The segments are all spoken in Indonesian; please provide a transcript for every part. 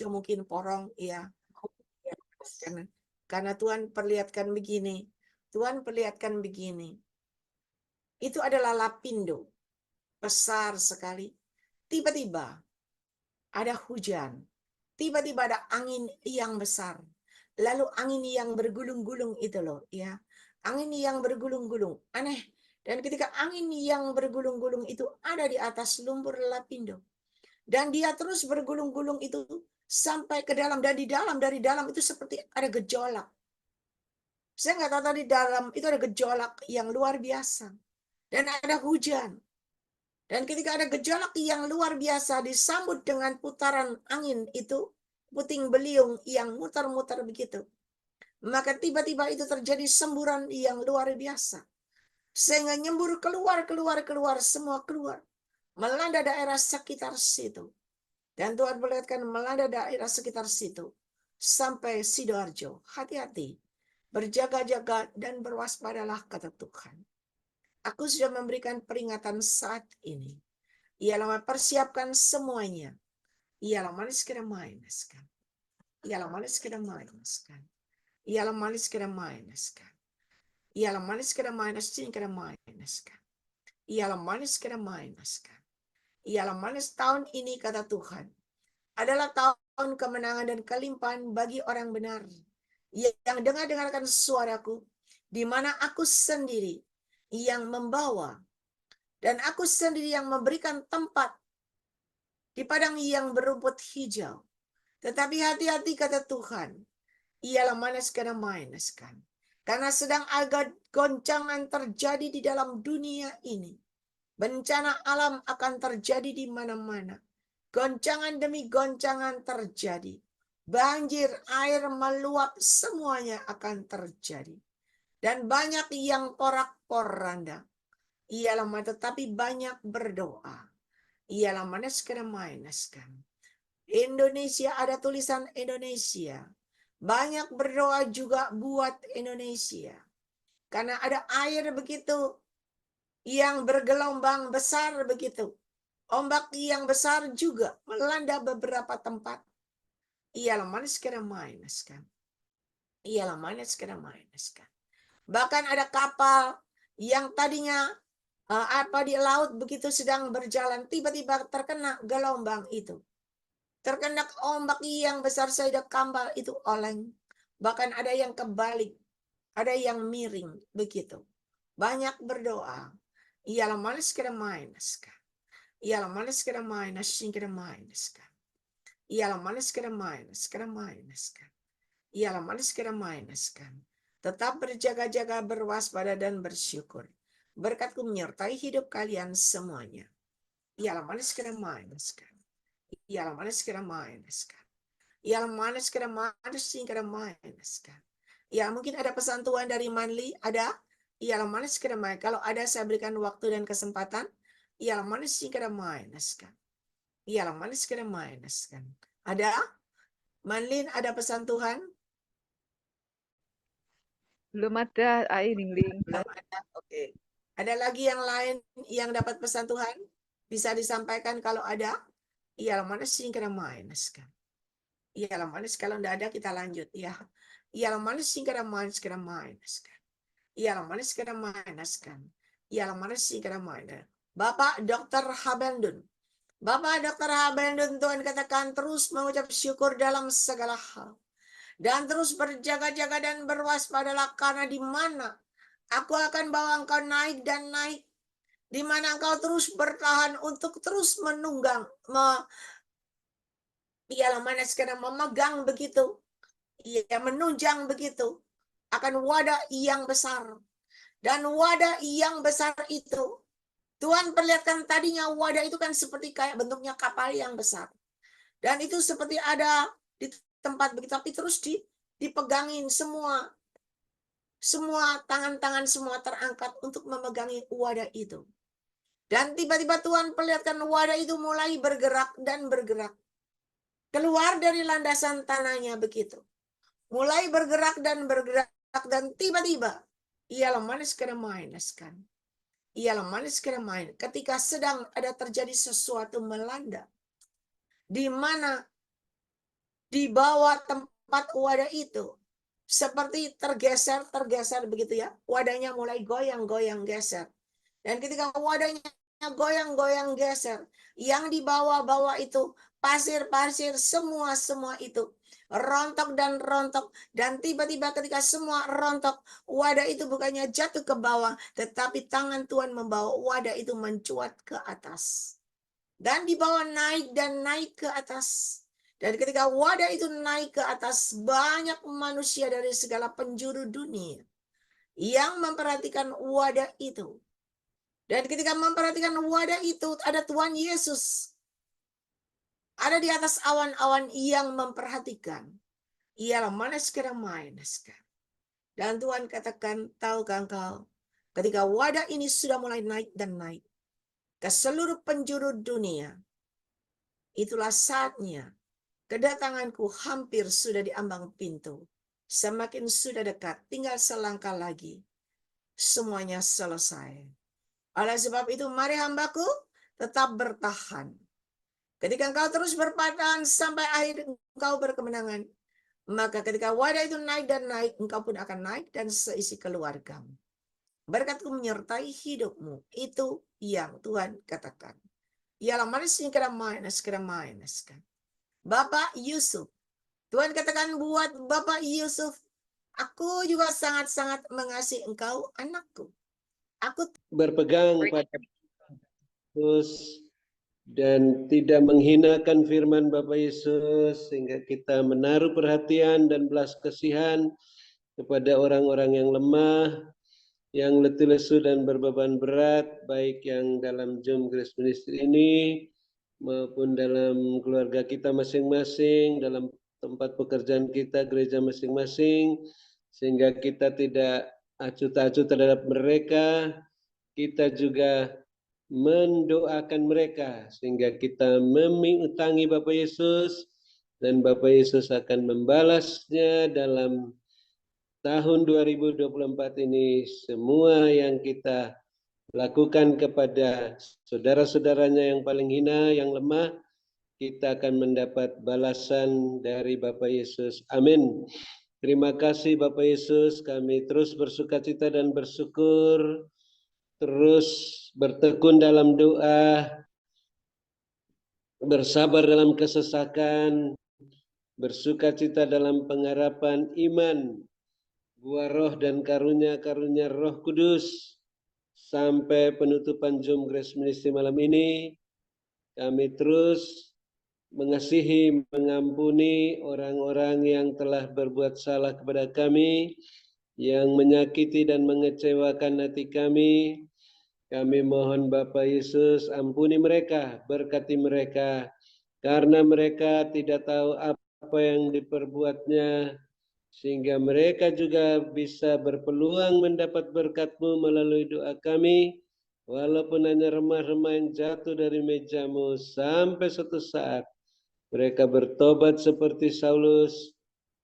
mungkin porong, ya. Karena Tuhan perlihatkan begini. Tuhan perlihatkan begini. Itu adalah lapindo. Besar sekali. Tiba-tiba ada hujan. Tiba-tiba ada angin yang besar. Lalu angin yang bergulung-gulung itu loh, ya. Angin yang bergulung-gulung. Aneh. Dan ketika angin yang bergulung-gulung itu ada di atas lumpur lapindo. Dan dia terus bergulung-gulung itu sampai ke dalam. Dan dari dalam itu seperti ada gejolak. Saya nggak tahu tadi dalam itu ada gejolak yang luar biasa. Dan ada hujan. Dan ketika ada gejolak yang luar biasa disambut dengan putaran angin itu, puting beliung yang muter-muter begitu. Maka tiba-tiba itu terjadi semburan yang luar biasa. Sehingga nyembur keluar, semua keluar. Melanda daerah sekitar situ. Dan Tuhan perlihatkan melanda daerah sekitar situ. Sampai Sidoarjo. Hati-hati. Berjaga-jaga dan berwaspadalah, kata Tuhan. Aku sudah memberikan peringatan saat ini. Ialah mempersiapkan semuanya. Ialah manis kena mainaskan. Ialah manis kena mainaskan. Ialah manis kena mainaskan. Ialah manis kena mainaskan. Kena mainaskan. Ialah manis kena mainaskan. Ialah manis tahun ini, kata Tuhan, adalah tahun kemenangan dan kelimpahan bagi orang benar yang dengarkan suaraku, di mana aku sendiri yang membawa dan aku sendiri yang memberikan tempat di padang yang berumput hijau. Tetapi hati-hati, kata Tuhan, ialah manas kena mainaskan. Karena sedang agak goncangan terjadi di dalam dunia ini. Bencana alam akan terjadi di mana-mana. Goncangan demi goncangan terjadi. Banjir, air meluap, semuanya akan terjadi. Dan banyak yang porak-poranda. Ialah tetapi banyak berdoa. Ialah manas kena mainaskan. Indonesia, ada tulisan Indonesia. Banyak berdoa juga buat Indonesia. Karena ada air begitu yang bergelombang besar begitu. Ombak yang besar juga melanda beberapa tempat. Ialah manis kena mainaskan. Ialah manis kena mainaskan. Bahkan ada kapal yang tadinya di laut begitu sedang berjalan, tiba-tiba terkena gelombang itu. Terkena ombak yang besar saja kapal itu oleng. Bahkan ada yang kebalik, ada yang miring begitu. Banyak berdoa. Ialah manis kena mainaskan. Ialah manis kena mainaskan, kena mainaskan. Ialah manis kena mainaskan. Ialah manis kena mainaskan. Tetap berjaga-jaga, berwaspada dan bersyukur. Berkatku menyertai hidup kalian semuanya. Ialah manis kena mainaskan. Ialah manis kena mainaskan. Ialah manis kena mainaskan. Ya, mungkin ada pesan Tuhan dari Manli, ada. Ialah manis kena main. Kalau ada, saya berikan waktu dan kesempatan. Ialah manis kena mainaskan. Ialah manis kena mainaskan. Ada? Manlin, ada pesan Tuhan? Belum ada, Ling. Belum ada. Oke. Ada lagi yang lain yang dapat pesan Tuhan? Bisa disampaikan kalau ada? Ialah manis kena mainaskan. Ialah manis, kalau tidak ada kita lanjut ya. Ialah manis kena mainaskan. Ialah manis kena mainaskan. Ialah manis kena mainaskan. Bapak Dr. Habendun. Bapak Dr. Habendun, Tuhan katakan terus mengucap syukur dalam segala hal. Dan terus berjaga-jaga dan berwaspadalah, karena di mana aku akan bawa engkau naik dan naik. Di mana engkau terus bertahan untuk terus menunggang. Ialah manis kena memegang begitu. Ia menunjang begitu. Akan wadah yang besar. Dan wadah yang besar itu, Tuhan perlihatkan tadinya wadah itu kan seperti kayak bentuknya kapal yang besar. Dan itu seperti ada di tempat begitu, tapi terus dipegangin semua tangan-tangan semua terangkat untuk memegangi wadah itu. Dan tiba-tiba Tuhan perlihatkan wadah itu mulai bergerak dan bergerak. Keluar dari landasan tanahnya begitu. Mulai bergerak dan bergerak, dan tiba-tiba ialah manis kena mainaskan. Ialah manis kena main. Ketika sedang ada terjadi sesuatu melanda, di mana di bawah tempat wadah itu seperti tergeser begitu ya. Wadahnya mulai goyang-goyang geser. Dan ketika wadahnya goyang-goyang geser, yang di bawah-bawah itu pasir-pasir semua itu rontok, dan tiba-tiba ketika semua rontok, wadah itu bukannya jatuh ke bawah, tetapi tangan Tuhan membawa wadah itu mencuat ke atas. Dan dibawa naik dan naik ke atas. Dan ketika wadah itu naik ke atas, banyak manusia dari segala penjuru dunia yang memperhatikan wadah itu. Dan ketika memperhatikan wadah itu, ada Tuhan Yesus. Ada di atas awan-awan yang memperhatikan. Ialah mana sekarang main sekarang. Dan Tuhan katakan, tahukah engkau, ketika wadah ini sudah mulai naik dan naik ke seluruh penjuru dunia, itulah saatnya kedatanganku hampir sudah di ambang pintu. Semakin sudah dekat, tinggal selangkah lagi. Semuanya selesai. Oleh sebab itu, mari hambaku tetap bertahan. Ketika engkau terus bertahan sampai akhir engkau berkemenangan, maka ketika wadah itu naik dan naik, engkau pun akan naik dan seisi keluargamu. Berkatku menyertai hidupmu. Itu yang Tuhan katakan. Ialah manis segera main. Bapak Yusuf. Tuhan katakan buat Bapak Yusuf, aku juga sangat-sangat mengasihi engkau, anakku. Aku berpegang pada Yesus dan tidak menghinakan firman Bapak Yesus, sehingga kita menaruh perhatian dan belas kasihan kepada orang-orang yang lemah, yang letih lesu dan berbeban berat, baik yang dalam Zoom Grace Ministry ini maupun dalam keluarga kita masing-masing, dalam tempat pekerjaan kita, gereja masing-masing, sehingga kita tidak acuh tak acuh terhadap mereka. Kita juga mendoakan mereka sehingga kita mengutangi Bapak Yesus, dan Bapak Yesus akan membalasnya dalam tahun 2024 ini. Semua yang kita lakukan kepada saudara-saudaranya yang paling hina, yang lemah, kita akan mendapat balasan dari Bapak Yesus. Amin. Terima kasih Bapak Yesus, kami terus bersukacita dan bersyukur, terus bertekun dalam doa, bersabar dalam kesesakan, bersukacita dalam pengharapan iman, buah roh dan karunia-karunia Roh Kudus. Sampai penutupan Zoom Grace Ministry malam ini, kami terus mengasihi, mengampuni orang-orang yang telah berbuat salah kepada kami, yang menyakiti dan mengecewakan hati kami. Kami mohon Bapa Yesus, ampuni mereka, berkati mereka, karena mereka tidak tahu apa yang diperbuatnya, sehingga mereka juga bisa berpeluang mendapat berkat-Mu melalui doa kami, walaupun hanya remah-remah yang jatuh dari meja-Mu, sampai suatu saat mereka bertobat seperti Saulus,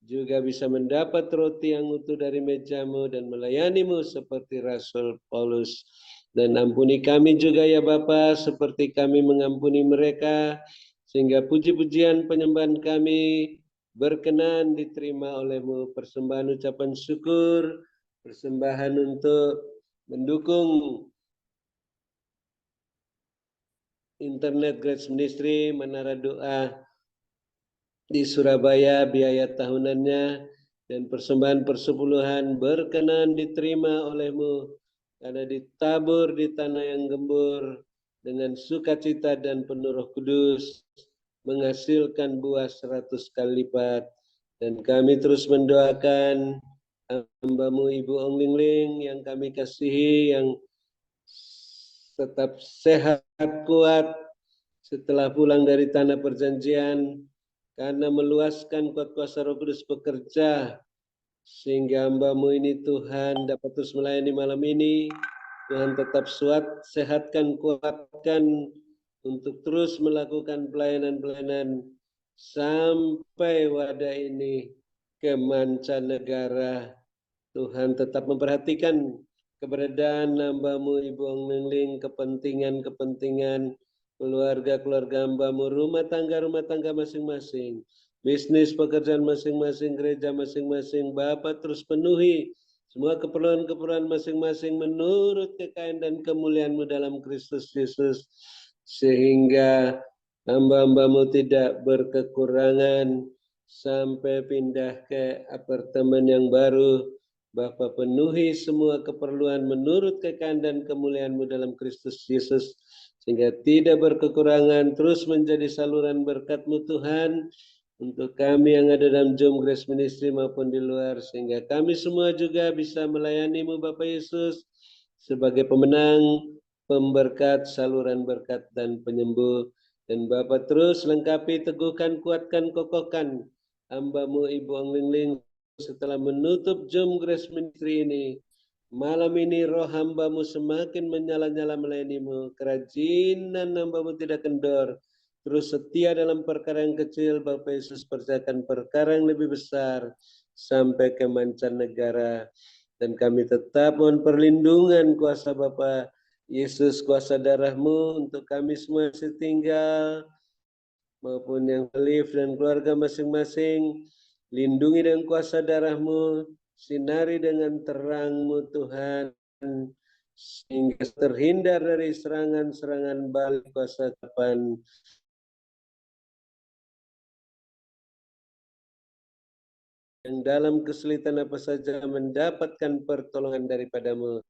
juga bisa mendapat roti yang utuh dari meja-Mu dan melayani-Mu seperti Rasul Paulus. Dan ampuni kami juga ya Bapa, seperti kami mengampuni mereka, sehingga puji-pujian penyembahan kami berkenan diterima oleh-Mu. Persembahan ucapan syukur, persembahan untuk mendukung Internet Grace Ministry, Menara Doa di Surabaya, biaya tahunannya, dan persembahan persepuluhan berkenan diterima oleh-Mu, karena ditabur di tanah yang gembur dengan sukacita dan penuh Roh Kudus, menghasilkan buah 100 kali lipat. Dan kami terus mendoakan hamba-Mu Ibu Ong Ling Ling yang kami kasihi, yang tetap sehat kuat setelah pulang dari tanah perjanjian, karena meluaskan kuat kuasa Roh Kudus bekerja, sehingga hamba-Mu ini Tuhan dapat terus melayani malam ini. Tuhan tetap sehatkan, kuatkan untuk terus melakukan pelayanan-pelayanan sampai wadah ini ke mancanegara. Tuhan tetap memperhatikan keberadaan hamba-Mu Ibu Ong Ling Ling, kepentingan-kepentingan keluarga-keluarga hamba-Mu, rumah tangga masing-masing. bisnis pekerjaan masing-masing, gereja masing-masing. Bapa terus penuhi semua keperluan-keperluan masing-masing menurut kekayaan dan kemuliaan-Mu dalam Kristus Yesus. Sehingga hamba-hamba-Mu tidak berkekurangan sampai pindah ke apartemen yang baru. Bapa penuhi semua keperluan menurut kekayaan dan kemuliaan-Mu dalam Kristus Yesus. Sehingga tidak berkekurangan, terus menjadi saluran berkat-Mu Tuhan, untuk kami yang ada dalam Zoom Grace Ministry maupun di luar, sehingga kami semua juga bisa melayani-Mu Bapak Yesus sebagai pemenang, pemberkat, saluran berkat dan penyembuh. Dan Bapak terus lengkapi, teguhkan, kuatkan, kokohkan hamba-Mu Ibu Anglingling setelah menutup Zoom Grace Ministry ini. Malam ini roh hamba-Mu semakin menyala-nyala melayani-Mu, kerajinan hamba-Mu tidak kendor, terus setia dalam perkara yang kecil. Bapak Yesus percayakan perkara yang lebih besar sampai ke mancanegara. Dan kami tetap mohon perlindungan kuasa Bapak Yesus, kuasa darah-Mu untuk kami semua yang tinggal maupun yang live dan keluarga masing-masing. Lindungi dengan kuasa darah-Mu, sinari dengan terang-Mu Tuhan, sehingga terhindar dari serangan-serangan balik kuasa kapan. Yang dalam kesulitan apa saja mendapatkan pertolongan daripada-Mu.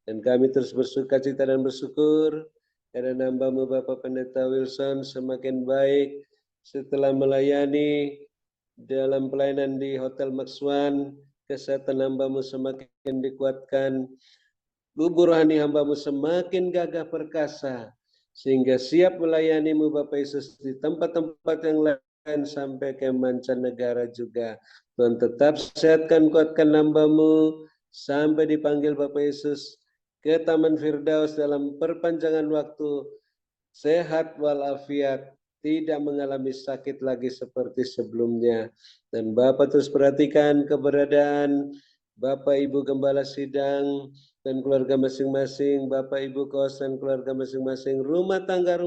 Dan kami terus bersuka cita dan bersyukur karena hamba-Mu Bapak Pendeta Wilson semakin baik setelah melayani dalam pelayanan di Hotel Maxwan. Kesehatan hamba-Mu semakin dikuatkan, tubuh rohani hamba-Mu semakin gagah perkasa, sehingga siap melayani-Mu Bapak Yesus di tempat-tempat yang lain sampai ke mancanegara juga. Tuhan tetap sehatkan, kuatkan hamba-Mu sampai dipanggil Bapak Yesus ke Taman Firdaus dalam perpanjangan waktu, sehat walafiat, tidak mengalami sakit lagi seperti sebelumnya. Dan Bapak terus perhatikan keberadaan Bapak Ibu Gembala Sidang dan keluarga masing-masing, Bapak Ibu kos dan keluarga masing-masing, rumah tangga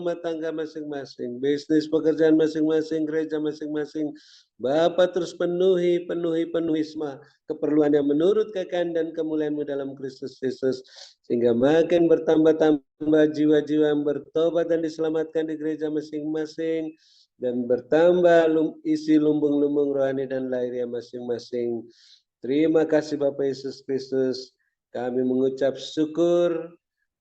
masing-masing, bisnis pekerjaan masing-masing, gereja masing-masing. Bapak terus penuhi semua keperluan yang menurut kekayaan dan kemuliaan-Mu dalam Kristus Yesus, sehingga makin bertambah-tambah jiwa-jiwa yang bertobat dan diselamatkan di gereja masing-masing, dan bertambah isi lumbung-lumbung rohani dan lahiriah masing-masing. Terima kasih Bapak Yesus Kristus. Kami mengucap syukur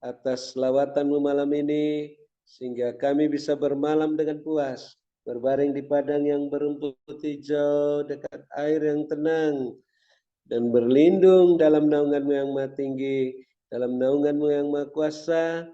atas lawatan-Mu malam ini, sehingga kami bisa bermalam dengan puas, berbaring di padang yang berumput hijau dekat air yang tenang, dan berlindung dalam naungan-Mu yang maha tinggi, dalam naungan-Mu yang maha kuasa.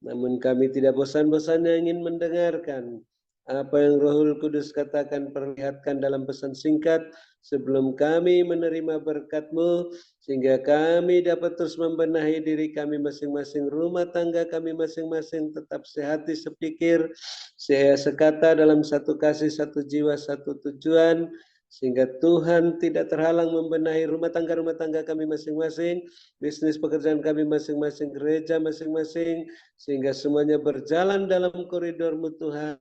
Namun kami tidak bosan-bosannya ingin mendengarkan apa yang Rohul Kudus katakan, perlihatkan dalam pesan singkat sebelum kami menerima berkat-Mu, sehingga kami dapat terus membenahi diri kami masing-masing, rumah tangga kami masing-masing tetap sehati, sepikir, sekata, dalam satu kasih, satu jiwa, satu tujuan, sehingga Tuhan tidak terhalang membenahi rumah tangga kami masing-masing, bisnis pekerjaan kami masing-masing, gereja masing-masing, sehingga semuanya berjalan dalam koridor-Mu Tuhan,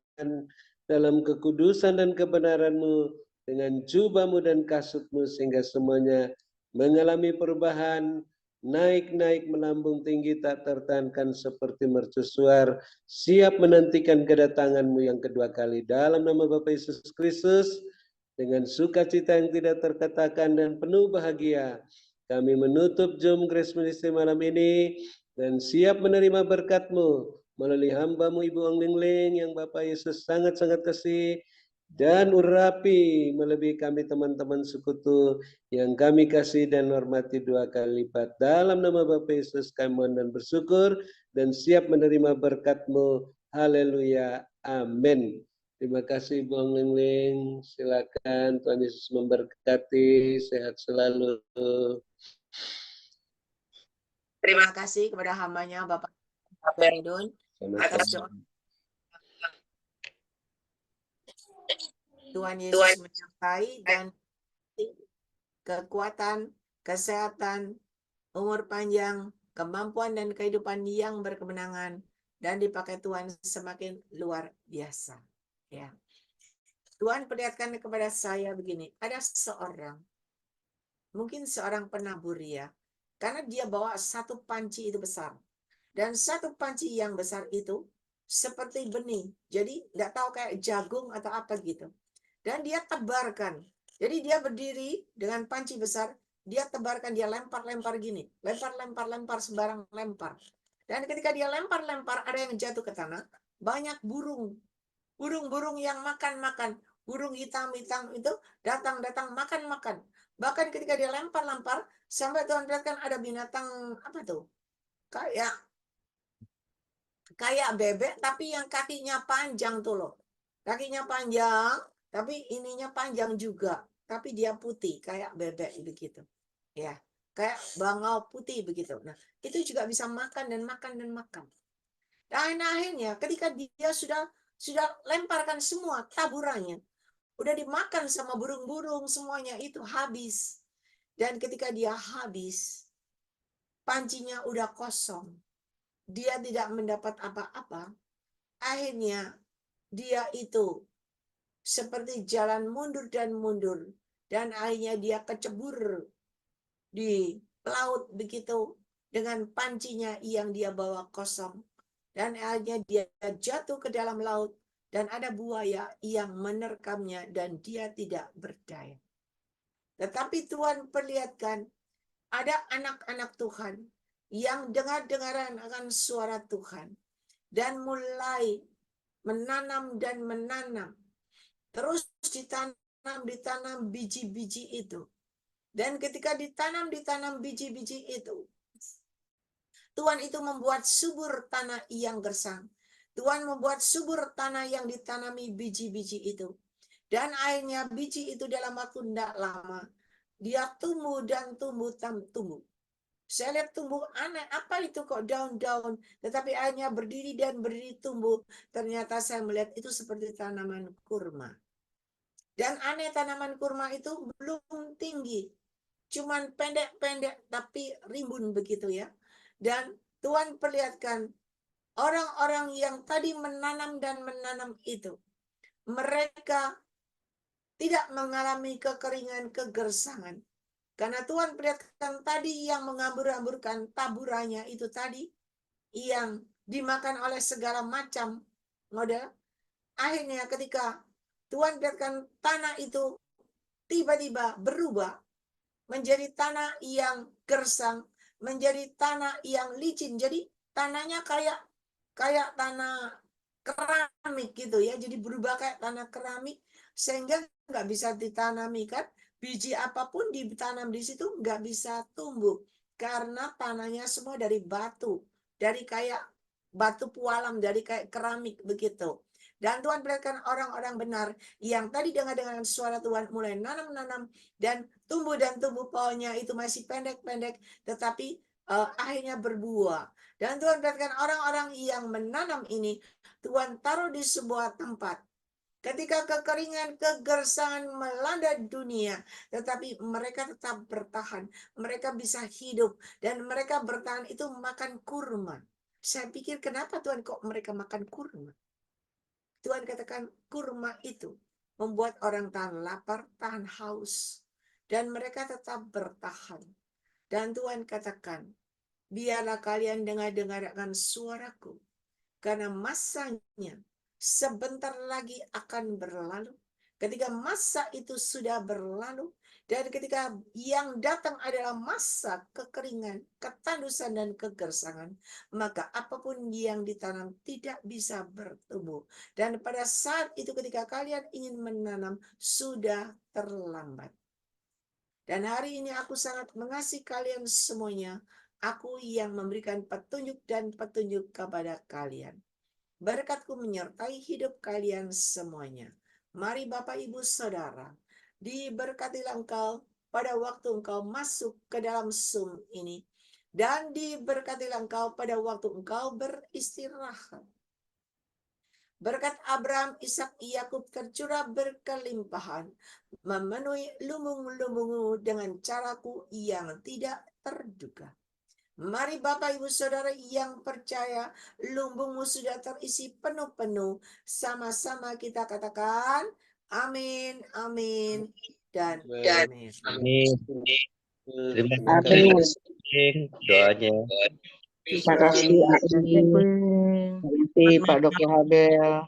dalam kekudusan dan kebenaran-Mu, dengan jubah-Mu dan kasut-Mu, sehingga semuanya mengalami perubahan, naik-naik melambung tinggi, tak tertahankan seperti mercusuar, siap menantikan kedatangan-Mu yang kedua kali. Dalam nama Bapa Yesus Kristus, dengan sukacita yang tidak terkatakan dan penuh bahagia, kami menutup Zoom Grace Ministry malam ini dan siap menerima berkat-Mu melalui hamba-Mu Ibu Anglingling yang Bapak Yesus sangat-sangat kasih dan urapi melebihi kami teman-teman sekutu yang kami kasih dan hormati 2 kali lipat. Dalam nama Bapak Yesus kami mohon dan bersyukur dan siap menerima berkat-Mu. Haleluya. Amin. Terima kasih Ibu Anglingling. Silakan, Tuhan Yesus memberkati, sehat selalu. Terima kasih kepada hambanya Bapak Meridun atas doa. Tuhan Yesus menyertai dan kekuatan, kesehatan, umur panjang, kemampuan dan kehidupan yang berkemenangan, dan dipakai Tuhan semakin luar biasa. Ya. Tuhan perlihatkan kepada saya begini, ada seorang, mungkin seorang penabur ya, karena dia bawa satu panci itu besar. Dan satu panci yang besar itu seperti benih. Jadi nggak tahu kayak jagung atau apa gitu. Dan dia tebarkan. Jadi dia berdiri dengan panci besar, dia tebarkan, dia lempar-lempar gini. Lempar-lempar-lempar, sembarang lempar. Dan ketika dia lempar-lempar, ada yang jatuh ke tanah. Banyak burung. Burung-burung yang makan-makan. Burung hitam-hitam itu datang-datang makan-makan. Bahkan ketika dia lempar-lempar, sampai Tuhan lihatkan ada binatang, apa tuh? Kayak bebek tapi yang kakinya panjang tuh loh. Kakinya panjang tapi ininya panjang juga, tapi dia putih kayak bebek begitu. Ya, kayak bangau putih begitu. Nah, itu juga bisa makan dan makan dan makan. Dan akhirnya ketika dia sudah lemparkan semua taburannya, udah dimakan sama burung-burung semuanya itu habis. Dan ketika dia habis, pancinya udah kosong. Dia tidak mendapat apa-apa. Akhirnya dia itu seperti jalan mundur dan mundur. Dan akhirnya dia kecebur di laut begitu dengan pancinya yang dia bawa kosong. Dan akhirnya dia jatuh ke dalam laut dan ada buaya yang menerkamnya dan dia tidak berdaya. Tetapi Tuhan perlihatkan ada anak-anak Tuhan yang dengar-dengaran akan suara Tuhan dan mulai menanam dan menanam. Terus ditanam biji-biji itu. Dan ketika ditanam biji-biji itu, Tuhan itu membuat subur tanah yang gersang. Tuhan membuat subur tanah yang ditanami biji-biji itu. Dan akhirnya biji itu dalam waktu tidak lama, dia tumbuh dan tumbuh. Saya lihat tumbuh aneh, apa itu kok daun-daun, tetapi akhirnya berdiri dan berdiri tumbuh. Ternyata saya melihat itu seperti tanaman kurma. Dan aneh, tanaman kurma itu belum tinggi, cuman pendek-pendek tapi rimbun begitu ya. Dan Tuhan perlihatkan orang-orang yang tadi menanam dan menanam itu, mereka tidak mengalami kekeringan, kegersangan. Karena Tuhan perlihatkan tadi yang mengambur-amburkan taburannya itu tadi, yang dimakan oleh segala macam model. Akhirnya ketika Tuhan perlihatkan tanah itu tiba-tiba berubah menjadi tanah yang gersang, menjadi tanah yang licin. Jadi tanahnya kayak tanah keramik gitu ya. Jadi berubah kayak tanah keramik sehingga nggak bisa ditanami kan. Biji apapun ditanam di situ nggak bisa tumbuh karena tanahnya semua dari batu, dari kayak batu pualam, dari kayak keramik begitu. Dan Tuhan perlihatkan orang-orang benar yang tadi dengar suara Tuhan mulai nanam-nanam dan tumbuh pohonnya itu masih pendek-pendek tetapi akhirnya berbuah. Dan Tuhan perlihatkan orang-orang yang menanam ini Tuhan taruh di sebuah tempat. Ketika kekeringan, kegersangan melanda dunia, tetapi mereka tetap bertahan. Mereka bisa hidup dan mereka bertahan itu makan kurma. Saya pikir kenapa Tuhan kok mereka makan kurma? Tuhan katakan kurma itu membuat orang tahan lapar, tahan haus. Dan mereka tetap bertahan. Dan Tuhan katakan, biarlah kalian dengar-dengarkan suaraku. Karena masanya sebentar lagi akan berlalu. Ketika masa itu sudah berlalu, dan ketika yang datang adalah masa kekeringan, ketandusan, dan kegersangan, maka apapun yang ditanam tidak bisa bertumbuh. Dan pada saat itu ketika kalian ingin menanam, sudah terlambat. Dan hari ini aku sangat mengasihi kalian semuanya. Aku yang memberikan petunjuk dan petunjuk kepada kalian. Berkatku menyertai hidup kalian semuanya. Mari Bapak Ibu Saudara, diberkatilah engkau pada waktu engkau masuk ke dalam Zoom ini. Dan diberkatilah engkau pada waktu engkau beristirahat. Berkat Abraham, Ishak, Yakub tercurah berkelimpahan, memenuhi lumbung-lumbungmu dengan caraku yang tidak terduga. Mari Bapak Ibu Saudara yang percaya lumbungmu sudah terisi penuh-penuh. Sama-sama kita katakan, Amin, amin, dan Amin. amin. Terima Amin. kasih doanya. Terima kasih, Aing. Terima kasih, Pak Dr. Habel.